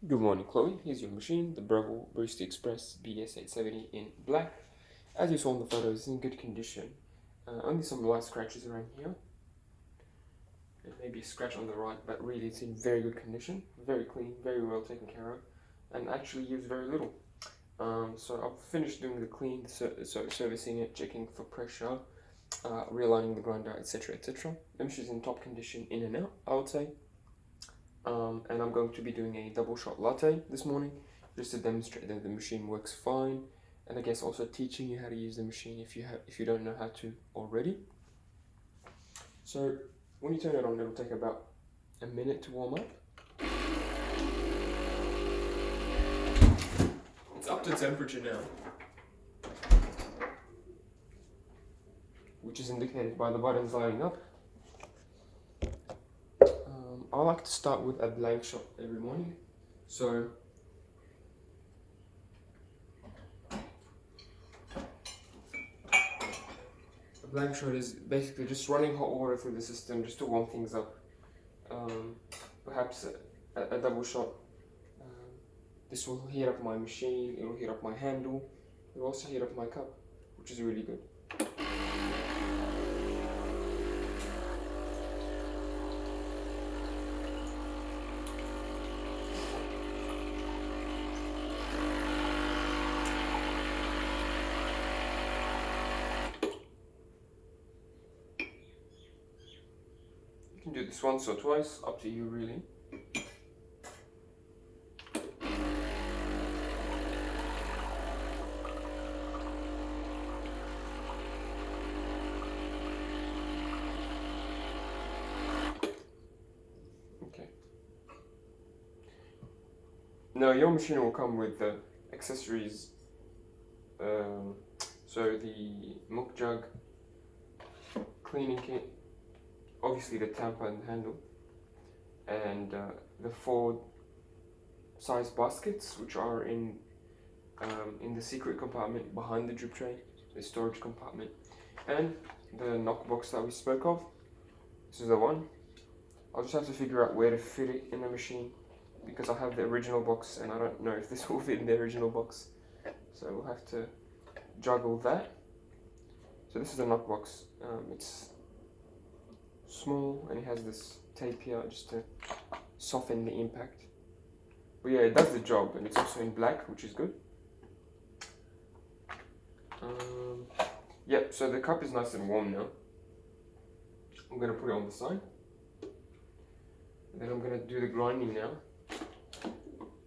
Good morning, Chloe. Here's your machine, the Breville Barista Express BES870 in black. As you saw in the photos, it's in good condition. Only some light scratches around here, and maybe a scratch on the right, but really it's in very good condition, very clean, very well taken care of, and actually used very little. So I've finished doing the clean, so servicing it, checking for pressure, realigning the grinder, etc., etc. The machine's in top condition in and out, I would say. And I'm going to be doing a double shot latte this morning just to demonstrate that the machine works fine, and I guess also teaching you how to use the machine if you don't know how to already. So when you turn it on, it'll take about a minute to warm up. It's up to temperature now, which is indicated by the buttons lighting up. I like to start with a blank shot every morning. So a blank shot is basically just running hot water through the system just to warm things up. Perhaps a double shot. This will heat up my machine, it will heat up my handle, it will also heat up my cup, which is really good. You can do this once or twice, up to you really. Okay. Now your machine will come with the accessories, so the milk jug, cleaning kit, obviously the tamper and the handle, and the 4 size baskets, which are in the secret compartment behind the drip tray, the storage compartment, and the knock box that we spoke of. This is the one. I'll just have to figure out where to fit it in the machine, because I have the original box and I don't know if this will fit in the original box, so we'll have to juggle that. So this is a knock box. It's small and it has this tape here just to soften the impact. But yeah, it does the job, and it's also in black, which is good. Yep, so the cup is nice and warm now. I'm going to put it on the side. And then I'm going to do the grinding now.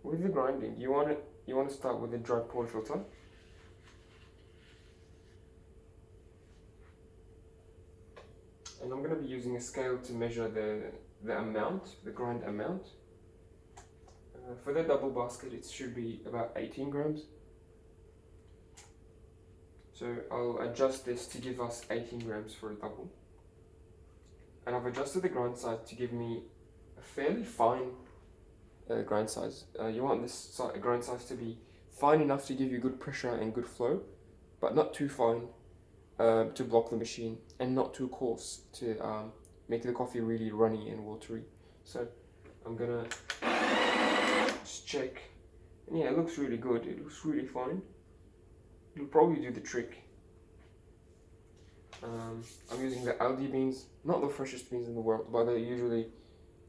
With the grinding, you want to start with the dry portafilter. And I'm going to be using a scale to measure the amount, the grind amount. For the double basket, it should be about 18 grams. So I'll adjust this to give us 18 grams for a double. And I've adjusted the grind size to give me a fairly fine grind size. You want this grind size to be fine enough to give you good pressure and good flow, but not too fine to block the machine, and not too coarse to make the coffee really runny and watery. So I'm gonna just check, and yeah, it looks really good. It looks really fine. It'll probably do the trick. I'm using the Aldi beans, not the freshest beans in the world, but they usually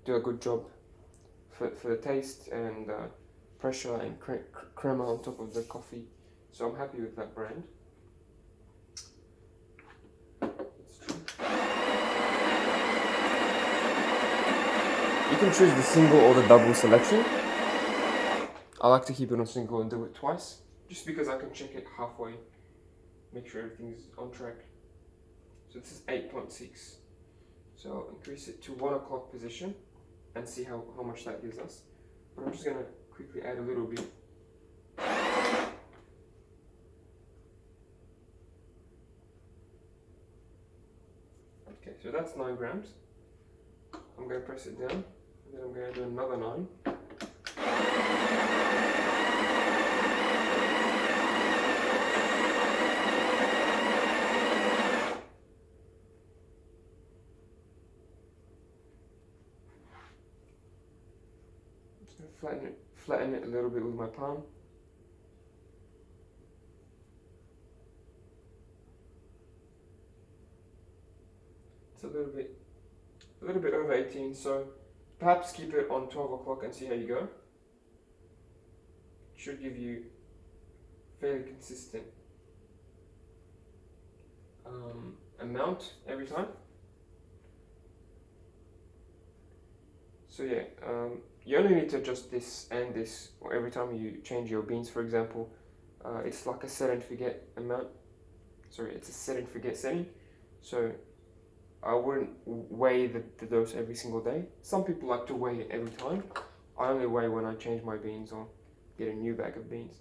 do a good job for the taste and pressure and crema on top of the coffee. So I'm happy with that brand. You can choose the single or the double selection. I like to keep it on single and do it twice, just because I can check it halfway, make sure everything's on track. So this is 8.6. So I'll increase it to 1 o'clock position and see how much that gives us. But I'm just going to quickly add a little bit. Okay, so that's 9 grams. I'm going to press it down, and then I'm going to do another 9. flatten it a little bit with my palm. It's a little bit over 18, so perhaps keep it on 12 o'clock and see how you go. It should give you fairly consistent amount every time. So yeah, you only need to adjust this and this every time you change your beans. For example, it's like a set and forget amount. Sorry, it's a set and forget setting. So I wouldn't weigh the dose every single day. Some people like to weigh it every time. I only weigh when I change my beans or get a new bag of beans.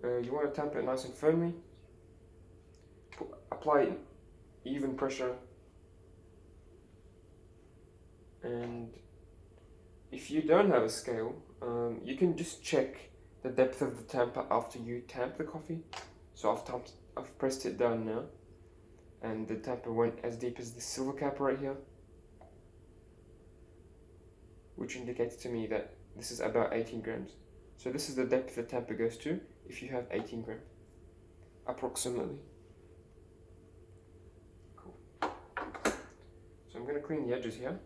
You want to tamp it nice and firmly. Apply even pressure. And if you don't have a scale, you can just check the depth of the tamper after you tamp the coffee. So I've pressed it down now, and the tamper went as deep as this silver cap right here, which indicates to me that this is about 18 grams. So this is the depth the tamper goes to if you have 18 grams, approximately. Cool. So I'm going to clean the edges here.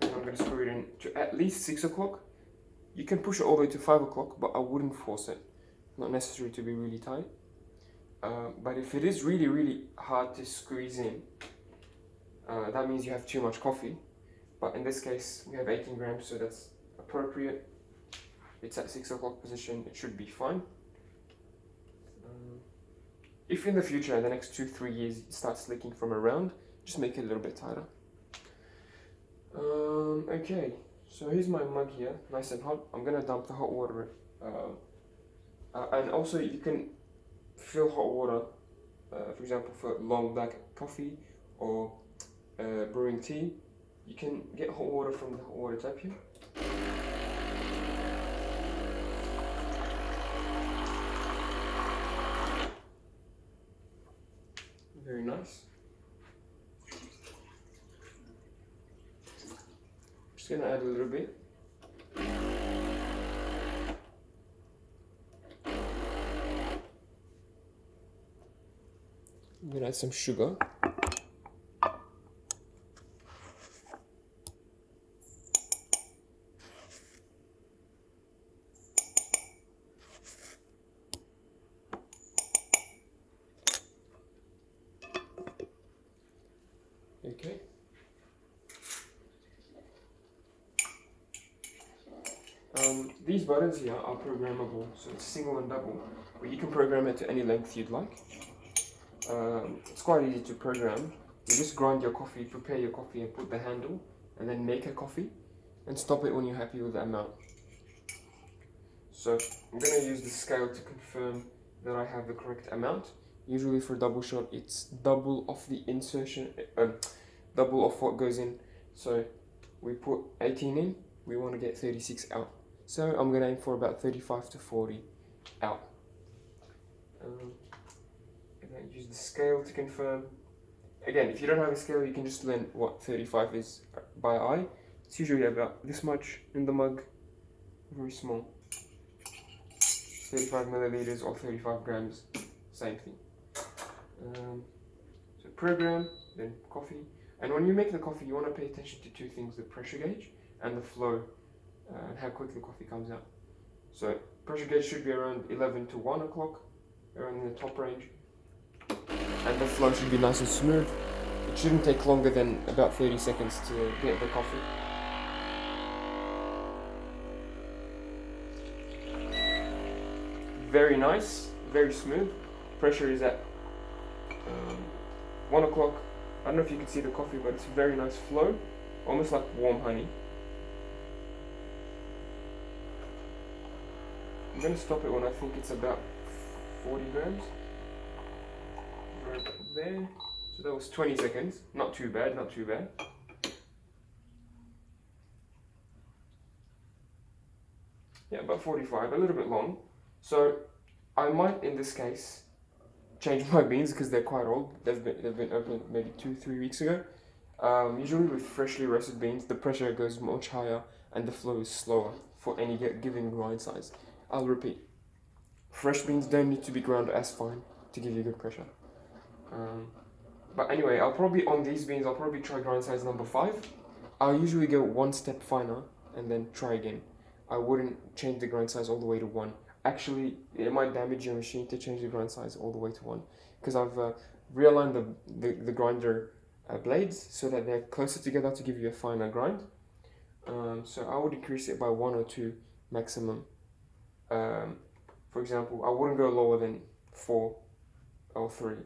I'm going to screw it in to at least 6 o'clock. You can push it all the way to 5 o'clock, but I wouldn't force it. Not necessary to be really tight. But if it is really hard to squeeze in, that means you have too much coffee. But in this case, we have 18 grams, so that's appropriate. It's at 6 o'clock position, it should be fine. If in the future, in the next 2-3 years, it starts leaking from around, just make it a little bit tighter. Okay, so here's my mug here, nice and hot. I'm gonna dump the hot water. And also you can fill hot water, for example, for long black coffee or brewing tea. You can get hot water from the hot water tap here. Very nice. Just gonna add a little bit. I'm gonna add some sugar. Okay. These buttons here are programmable, so it's single and double, but you can program it to any length you'd like. It's quite easy to program. You just grind your coffee, prepare your coffee and put the handle, and then make a coffee, and stop it when you're happy with the amount. So I'm going to use the scale to confirm that I have the correct amount. Usually for double shot, it's double of the insertion, double of what goes in. So we put 18 in, we want to get 36 out. So I'm going to aim for about 35 to 40 out. And then use the scale to confirm. Again, if you don't have a scale, you can just learn what 35 is by eye. It's usually about this much in the mug, very small. 35 milliliters or 35 grams, same thing. So program, then coffee. And when you make the coffee, you want to pay attention to two things, the pressure gauge and the flow, and how quick the coffee comes out. So pressure gauge should be around 11 to 1 o'clock, around in the top range. And the flow should be nice and smooth. It shouldn't take longer than about 30 seconds to get the coffee. Very nice, very smooth. Pressure is at 1 o'clock. I don't know if you can see the coffee, but it's a very nice flow, almost like warm honey. I'm going to stop it when I think it's about 40 grams. Right there. So that was 20 seconds. Not too bad, not too bad. Yeah, about 45, a little bit long. So I might, in this case, change my beans because they're quite old. They've been opened maybe 2-3 weeks ago. Usually with freshly roasted beans, the pressure goes much higher and the flow is slower for any given grind size. I'll repeat. Fresh beans don't need to be ground as fine to give you good pressure. But anyway, on these beans, I'll probably try grind size number 5. I'll usually go one step finer and then try again. I wouldn't change the grind size all the way to 1. Actually, it might damage your machine to change the grind size all the way to 1, because I've realigned the grinder blades so that they're closer together to give you a finer grind. So I would increase it by 1 or 2 maximum. For example, I wouldn't go lower than 4 or 3.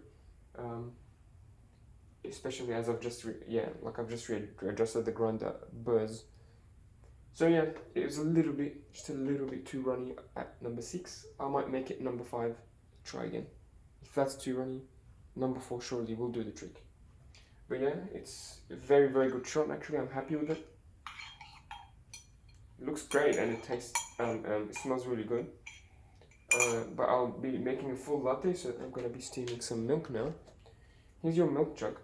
Especially as I've just readjusted the grinder burrs. So yeah, it was just a little bit too runny at number 6. I might make it number 5. Try again. If that's too runny, number 4 surely will do the trick. But yeah, it's a very, very good shot. Actually, I'm happy with it. It looks great and it tastes, it smells really good. But I'll be making a full latte, so I'm gonna be steaming some milk now. Here's your milk jug.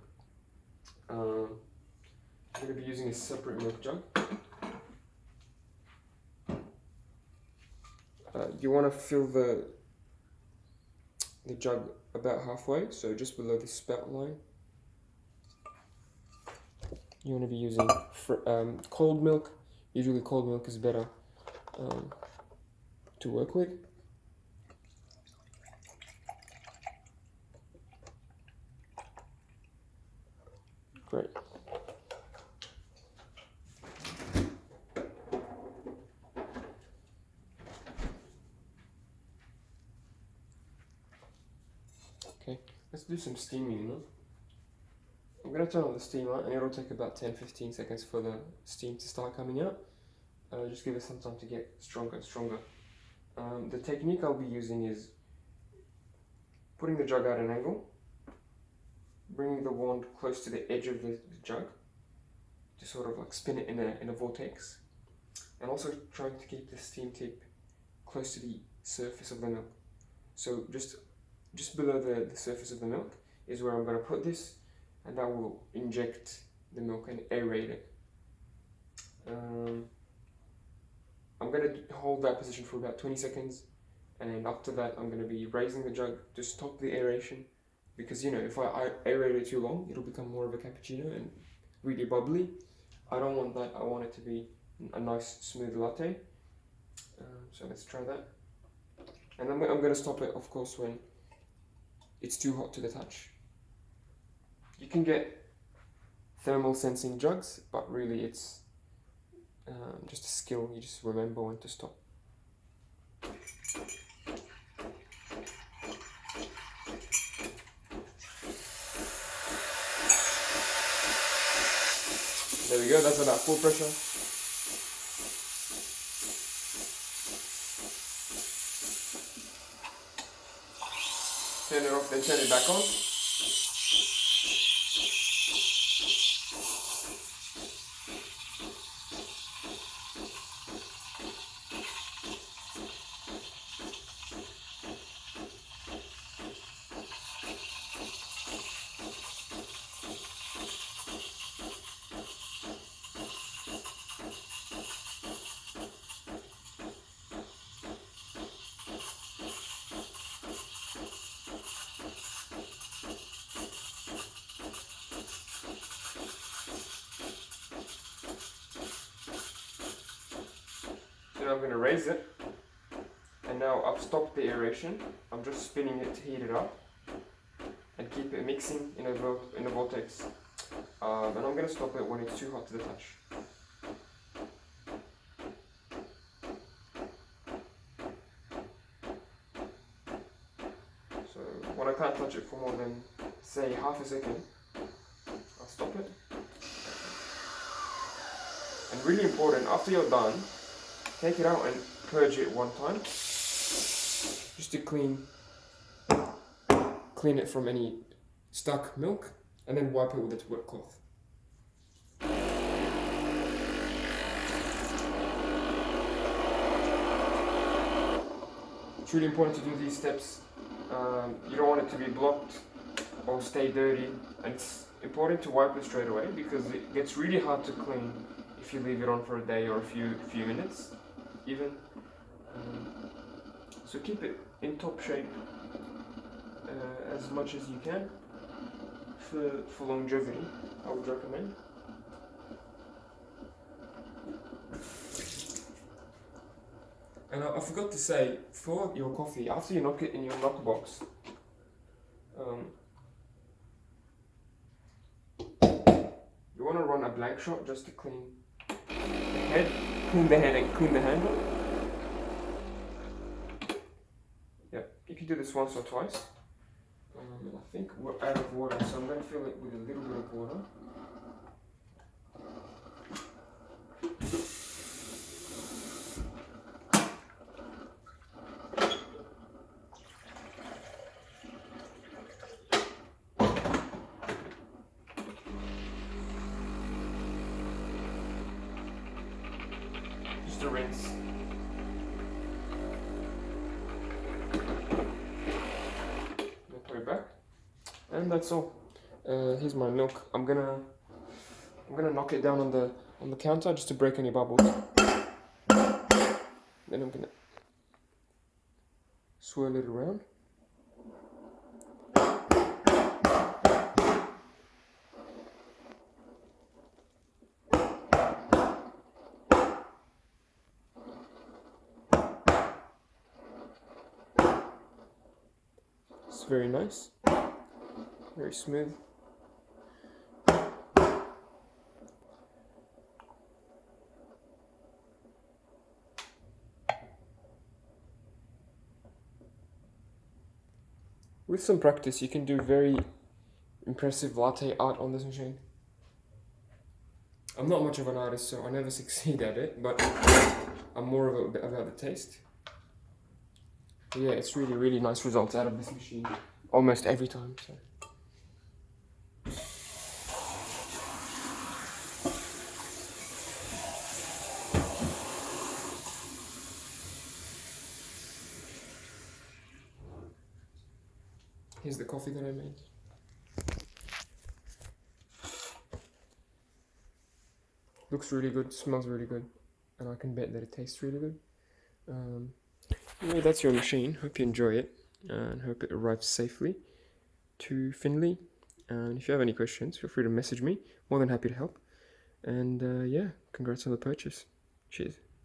I'm gonna be using a separate milk jug. You want to fill the jug about halfway, so just below the spout line. You want to be using cold milk. Usually cold milk is better to work with. Great. Okay, let's do some steaming now. I'm going to turn on the steamer and it'll take about 10-15 seconds for the steam to start coming out. Just give it some time to get stronger and stronger. The technique I'll be using is putting the jug at an angle, bringing the wand close to the edge of the jug to sort of like spin it in a vortex, and also trying to keep the steam tip close to the surface of the milk. So just below the surface of the milk is where I'm going to put this, and that will inject the milk and aerate it. I'm going to hold that position for about 20 seconds, and after that I'm going to be raising the jug to stop the aeration, because if I aerate it too long, it'll become more of a cappuccino and really bubbly. I don't want that. I want it to be a nice smooth latte. So let's try that. And I'm going to stop it, of course, when it's too hot to the touch. You can get thermal sensing jugs, but really it's just a skill. You just remember when to stop. There we go, that's about full pressure. Turn it off, then turn it back on. Then I'm going to raise it, and now I've stopped the aeration. I'm just spinning it to heat it up and keep it mixing in a vortex. And I'm going to stop it when it's too hot to the touch. So when I can't touch it for more than, say, half a second, I'll stop it. And really important, after you're done, take it out and purge it one time, just to clean it from any stuck milk, and then wipe it with a wet cloth. It's really important to do these steps. You don't want it to be blocked or stay dirty, and important to wipe it straight away because it gets really hard to clean if you leave it on for a day or a few minutes even. So keep it in top shape as much as you can for longevity, I would recommend. And I forgot to say, for your coffee, after you knock it in your knocker box, you want to run a blank shot just to clean the head, and clean the handle. Yeah, you can do this once or twice. I think we're out of water, so I'm going to fill it with a little bit of water. Just a rinse. Put it back, and that's all. Here's my milk. I'm gonna knock it down on the counter just to break any bubbles. Then I'm gonna swirl it around. It's very nice, very smooth. With some practice, you can do very impressive latte art on this machine. I'm not much of an artist, so I never succeed at it, but I'm more of about the taste. But yeah, it's really nice results out of this machine, almost every time. So. Here's the coffee that I made. Looks really good, smells really good, and I can bet that it tastes really good. Anyway, that's your machine. Hope you enjoy it, and hope it arrives safely to Finley. And if you have any questions, feel free to message me. More than happy to help. And yeah, congrats on the purchase. Cheers.